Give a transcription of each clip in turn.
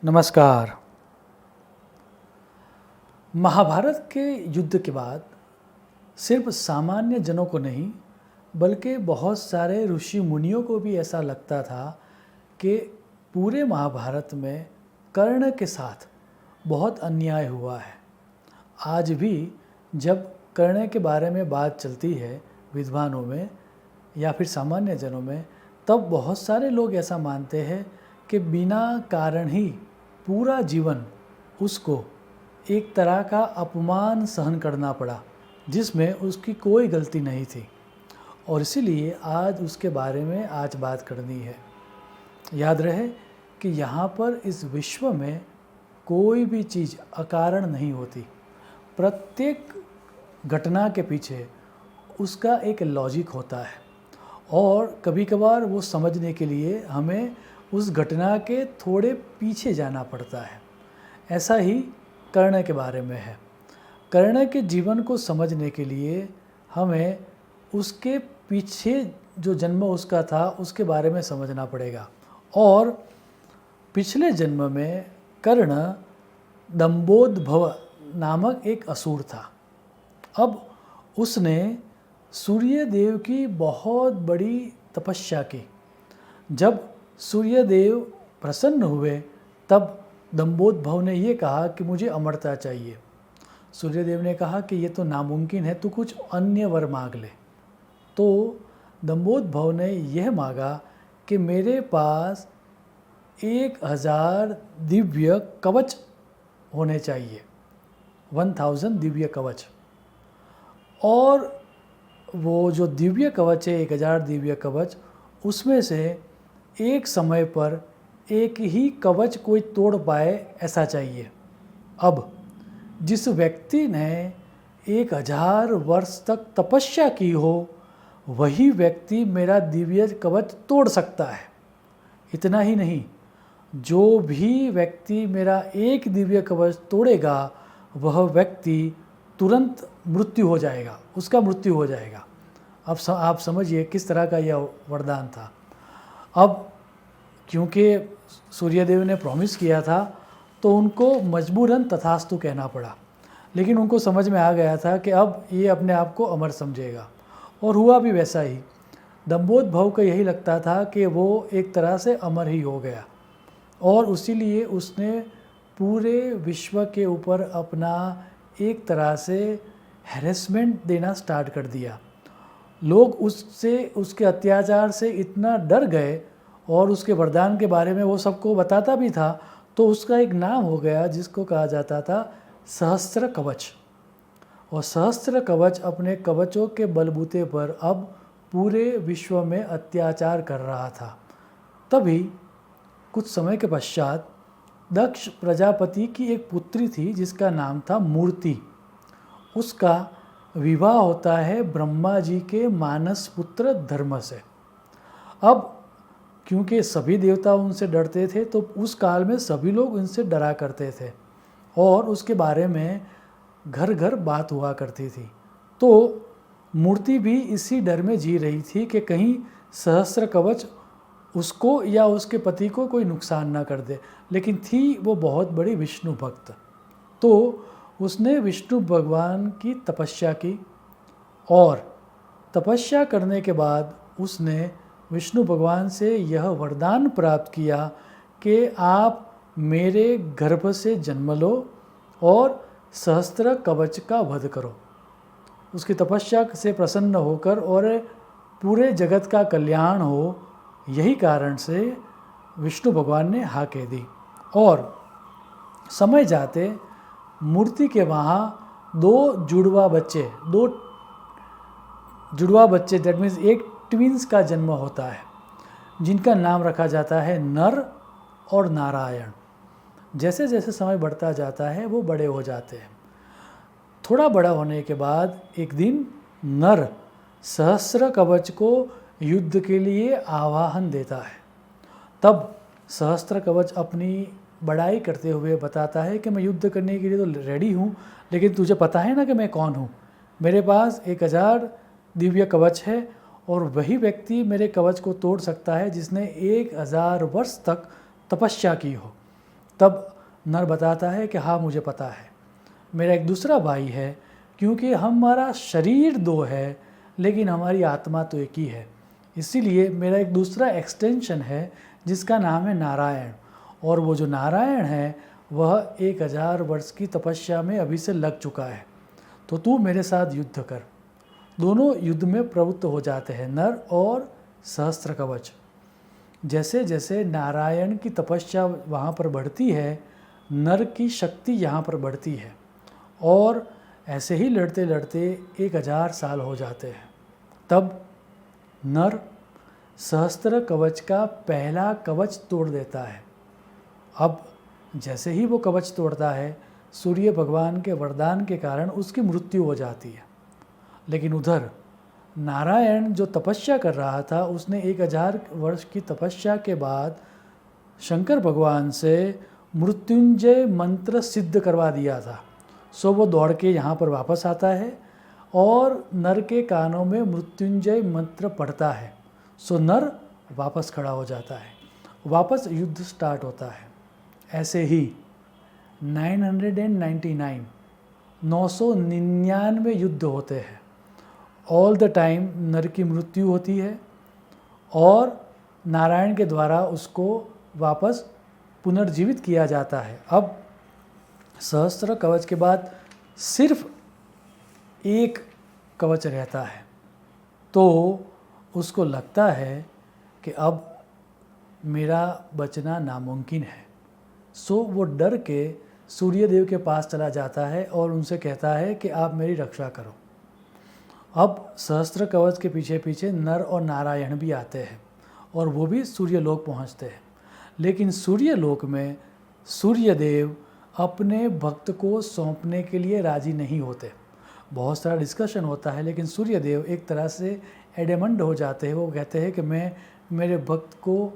नमस्कार। महाभारत के युद्ध के बाद सिर्फ सामान्य जनों को नहीं बल्कि बहुत सारे ऋषि मुनियों को भी ऐसा लगता था कि पूरे महाभारत में कर्ण के साथ बहुत अन्याय हुआ है। आज भी जब कर्ण के बारे में बात चलती है विद्वानों में या फिर सामान्य जनों में, तब बहुत सारे लोग ऐसा मानते हैं कि बिना कारण ही पूरा जीवन उसको एक तरह का अपमान सहन करना पड़ा जिसमें उसकी कोई गलती नहीं थी, और इसीलिए आज उसके बारे में आज बात करनी है। याद रहे कि यहाँ पर इस विश्व में कोई भी चीज़ अकारण नहीं होती। प्रत्येक घटना के पीछे उसका एक लॉजिक होता है और कभी कभार वो समझने के लिए हमें उस घटना के थोड़े पीछे जाना पड़ता है। ऐसा ही कर्ण के बारे में है। कर्ण के जीवन को समझने के लिए हमें उसके पीछे जो जन्म उसका था उसके बारे में समझना पड़ेगा। और पिछले जन्म में कर्ण दंभोदभव नामक एक असुर था। अब उसने सूर्य देव की बहुत बड़ी तपस्या की। जब सूर्य देव प्रसन्न हुए तब दंभोदभव ने ये कहा कि मुझे अमरता चाहिए। सूर्य देव ने कहा कि ये तो नामुमकिन है, तू कुछ अन्य वर मांग ले। तो दंभोदभव ने यह मांगा कि मेरे पास 1000 दिव्य कवच होने चाहिए, 1000 दिव्य कवच। और वो जो दिव्य कवच है 1000 दिव्य कवच, उसमें से एक समय पर एक ही कवच कोई तोड़ पाए ऐसा चाहिए। अब जिस व्यक्ति ने 1000 वर्ष तक तपस्या की हो वही व्यक्ति मेरा दिव्य कवच तोड़ सकता है। इतना ही नहीं, जो भी व्यक्ति मेरा एक दिव्य कवच तोड़ेगा वह व्यक्ति तुरंत मृत्यु हो जाएगा, उसका मृत्यु हो जाएगा। अब आप समझिए किस तरह का यह वरदान था। अब क्योंकि सूर्यदेव ने प्रॉमिस किया था तो उनको मजबूरन तथास्तु कहना पड़ा, लेकिन उनको समझ में आ गया था कि अब ये अपने आप को अमर समझेगा, और हुआ भी वैसा ही। दंभोदभव को यही लगता था कि वो एक तरह से अमर ही हो गया, और इसीलिए उसने पूरे विश्व के ऊपर अपना एक तरह से हैरेसमेंट देना स्टार्ट कर दिया। लोग उससे, उसके अत्याचार से इतना डर गए, और उसके वरदान के बारे में वो सबको बताता भी था, तो उसका एक नाम हो गया जिसको कहा जाता था सहस्त्र कवच। और सहस्त्र कवच अपने कवचों के बलबूते पर अब पूरे विश्व में अत्याचार कर रहा था। तभी कुछ समय के पश्चात दक्ष प्रजापति की एक पुत्री थी जिसका नाम था मूर्ति। उसका विवाह होता है ब्रह्मा जी के मानस पुत्र धर्म से। अब क्योंकि सभी देवता उनसे डरते थे तो उस काल में सभी लोग उनसे डरा करते थे और उसके बारे में घर घर बात हुआ करती थी। तो मूर्ति भी इसी डर में जी रही थी कि कहीं सहस्त्र कवच उसको या उसके पति को कोई नुकसान ना कर दे, लेकिन थी वो बहुत बड़ी विष्णु भक्त। तो उसने विष्णु भगवान की तपस्या की, और तपस्या करने के बाद उसने विष्णु भगवान से यह वरदान प्राप्त किया कि आप मेरे गर्भ से जन्म लो और सहस्त्र कवच का वध करो। उसकी तपस्या से प्रसन्न होकर और पूरे जगत का कल्याण हो, यही कारण से विष्णु भगवान ने हाँ कह दी। और समय जाते मूर्ति के वहाँ दो जुड़वा बच्चे दैट मीन्स एक ट्विंस का जन्म होता है, जिनका नाम रखा जाता है नर और नारायण। जैसे जैसे समय बढ़ता जाता है वो बड़े हो जाते हैं। थोड़ा बड़ा होने के बाद एक दिन नर सहस्त्र कवच को युद्ध के लिए आवाहन देता है। तब सहस्त्र कवच अपनी बड़ाई करते हुए बताता है कि मैं युद्ध करने के लिए तो रेडी हूँ, लेकिन तुझे पता है ना कि मैं कौन हूँ। मेरे पास 1000 दिव्य कवच है और वही व्यक्ति मेरे कवच को तोड़ सकता है जिसने 1000 वर्ष तक तपस्या की हो। तब नर बताता है कि हाँ मुझे पता है, मेरा एक दूसरा भाई है, क्योंकि हमारा शरीर दो है लेकिन हमारी आत्मा तो एक ही है, इसीलिए मेरा एक दूसरा एक्सटेंशन है जिसका नाम है नारायण, और वो जो नारायण है वह 1000 वर्ष की तपस्या में अभी से लग चुका है, तो तू मेरे साथ युद्ध कर। दोनों युद्ध में प्रवृत्त हो जाते हैं, नर और सहस्त्र कवच। जैसे जैसे नारायण की तपस्या वहाँ पर बढ़ती है, नर की शक्ति यहाँ पर बढ़ती है, और ऐसे ही लड़ते लड़ते 1000 साल हो जाते हैं। तब नर सहस्त्र कवच का पहला कवच तोड़ देता है। अब जैसे ही वो कवच तोड़ता है, सूर्य भगवान के वरदान के कारण उसकी मृत्यु हो जाती है। लेकिन उधर नारायण जो तपस्या कर रहा था, उसने 1000 वर्ष की तपस्या के बाद शंकर भगवान से मृत्युंजय मंत्र सिद्ध करवा दिया था। सो वो दौड़ के यहाँ पर वापस आता है और नर के कानों में मृत्युंजय मंत्र पढ़ता है। सो नर वापस खड़ा हो जाता है, वापस युद्ध स्टार्ट होता है। ऐसे ही 999 युद्ध होते हैं। ऑल द टाइम नर की मृत्यु होती है और नारायण के द्वारा उसको वापस पुनर्जीवित किया जाता है। अब सहस्त्र कवच के बाद सिर्फ एक कवच रहता है, तो उसको लगता है कि अब मेरा बचना नामुमकिन है। सो वो डर के सूर्यदेव के पास चला जाता है और उनसे कहता है कि आप मेरी रक्षा करो। अब सहस्त्र कवच के पीछे पीछे नर और नारायण भी आते हैं और वो भी सूर्यलोक पहुंचते हैं। लेकिन सूर्यलोक में सूर्यदेव अपने भक्त को सौंपने के लिए राजी नहीं होते। बहुत सारा डिस्कशन होता है, लेकिन सूर्यदेव एक तरह से एडेमंड हो जाते हैं। वो कहते हैं कि मैं मेरे भक्त को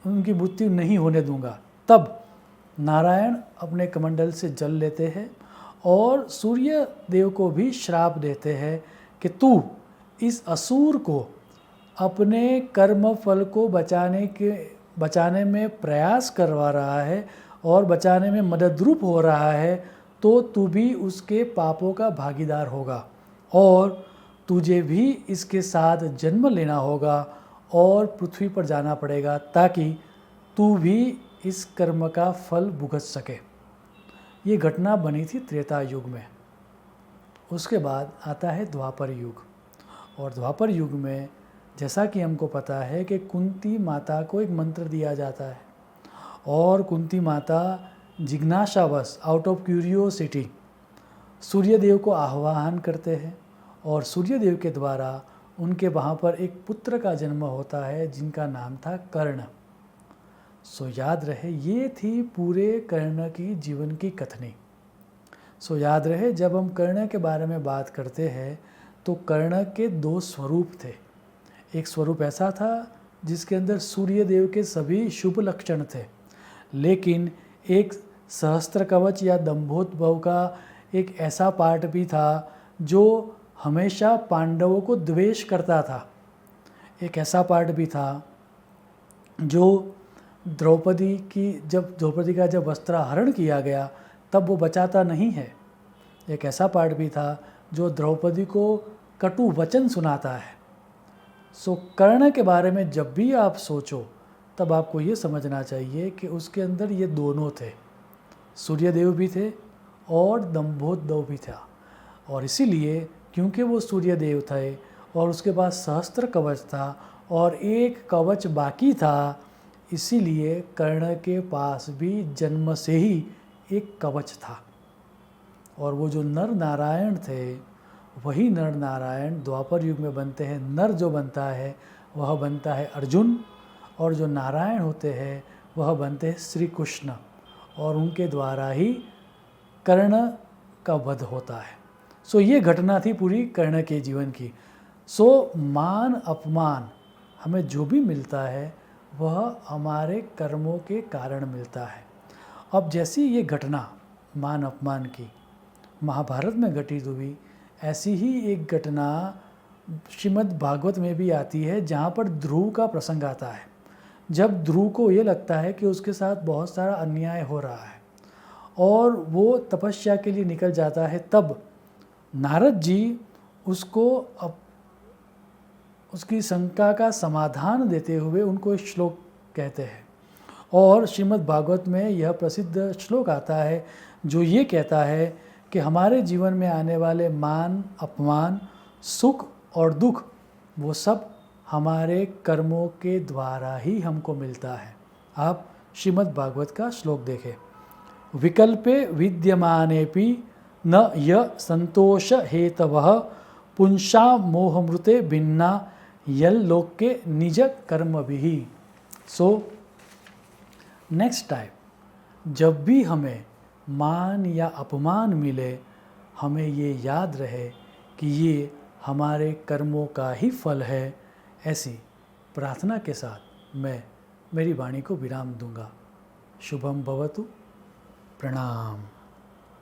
उनकी मृत्यु नहीं होने दूंगा। तब नारायण अपने कमंडल से जल लेते हैं और सूर्य देव को भी श्राप देते हैं कि तू इस असुर को अपने कर्म फल को बचाने में प्रयास करवा रहा है और बचाने में मददरूप हो रहा है, तो तू भी उसके पापों का भागीदार होगा और तुझे भी इसके साथ जन्म लेना होगा और पृथ्वी पर जाना पड़ेगा ताकि तू भी इस कर्म का फल भुगत सके। ये घटना बनी थी त्रेता युग में। उसके बाद आता है द्वापर युग, और द्वापर युग में जैसा कि हमको पता है कि कुंती माता को एक मंत्र दिया जाता है और कुंती माता जिज्ञासावश आउट ऑफ क्यूरियोसिटी सूर्यदेव को आह्वान करते हैं और सूर्यदेव के द्वारा उनके वहाँ पर एक पुत्र का जन्म होता है जिनका नाम था कर्ण। सो याद रहे, ये थी पूरे कर्ण की जीवन की कथनी। सो याद रहे, जब हम कर्ण के बारे में बात करते हैं तो कर्ण के 2 स्वरूप थे। एक स्वरूप ऐसा था जिसके अंदर सूर्यदेव के सभी शुभ लक्षण थे, लेकिन एक सहस्त्र कवच या दंभोद्भव का एक ऐसा पार्ट भी था जो हमेशा पांडवों को द्वेष करता था। एक ऐसा पार्ट भी था जो द्रौपदी का जब वस्त्राहरण किया गया तब वो बचाता नहीं है। एक ऐसा पार्ट भी था जो द्रौपदी को कटु वचन सुनाता है। सो कर्ण के बारे में जब भी आप सोचो तब आपको ये समझना चाहिए कि उसके अंदर ये दोनों थे, सूर्यदेव भी थे और दंभोद्भव भी था। और इसीलिए क्योंकि वो सूर्यदेव थे और उसके पास सहस्त्र कवच था और एक कवच बाकी था, इसीलिए कर्ण के पास भी जन्म से ही एक कवच था। और वो जो नर नारायण थे, वही नर नारायण द्वापर युग में बनते हैं। नर जो बनता है वह बनता है अर्जुन, और जो नारायण होते हैं वह बनते हैं श्री कृष्ण, और उनके द्वारा ही कर्ण का वध होता है। सो ये घटना थी पूरी कर्ण के जीवन की। सो मान अपमान हमें जो भी मिलता है वह हमारे कर्मों के कारण मिलता है। अब जैसी ये घटना मान अपमान की महाभारत में घटित हुई, ऐसी ही एक घटना श्रीमद् भागवत में भी आती है, जहाँ पर ध्रुव का प्रसंग आता है। जब ध्रुव को ये लगता है कि उसके साथ बहुत सारा अन्याय हो रहा है और वो तपस्या के लिए निकल जाता है, तब नारद जी उसको उसकी शंका का समाधान देते हुए उनको एक श्लोक कहते हैं। और श्रीमद् भागवत में यह प्रसिद्ध श्लोक आता है जो ये कहता है कि हमारे जीवन में आने वाले मान, अपमान, सुख और दुख, वो सब हमारे कर्मों के द्वारा ही हमको मिलता है। आप श्रीमद् भागवत का श्लोक देखें। विकल्पे विद्यमानेपि न य संतोष हेतवः पुंसा मोहमृते भिन्ना यल्लोके निज कर्मभिः। सो नेक्स्ट टाइम जब भी हमें मान या अपमान मिले, हमें ये याद रहे कि ये हमारे कर्मों का ही फल है। ऐसी प्रार्थना के साथ मैं मेरी वाणी को विराम दूंगा। शुभम भवतु। प्रणाम।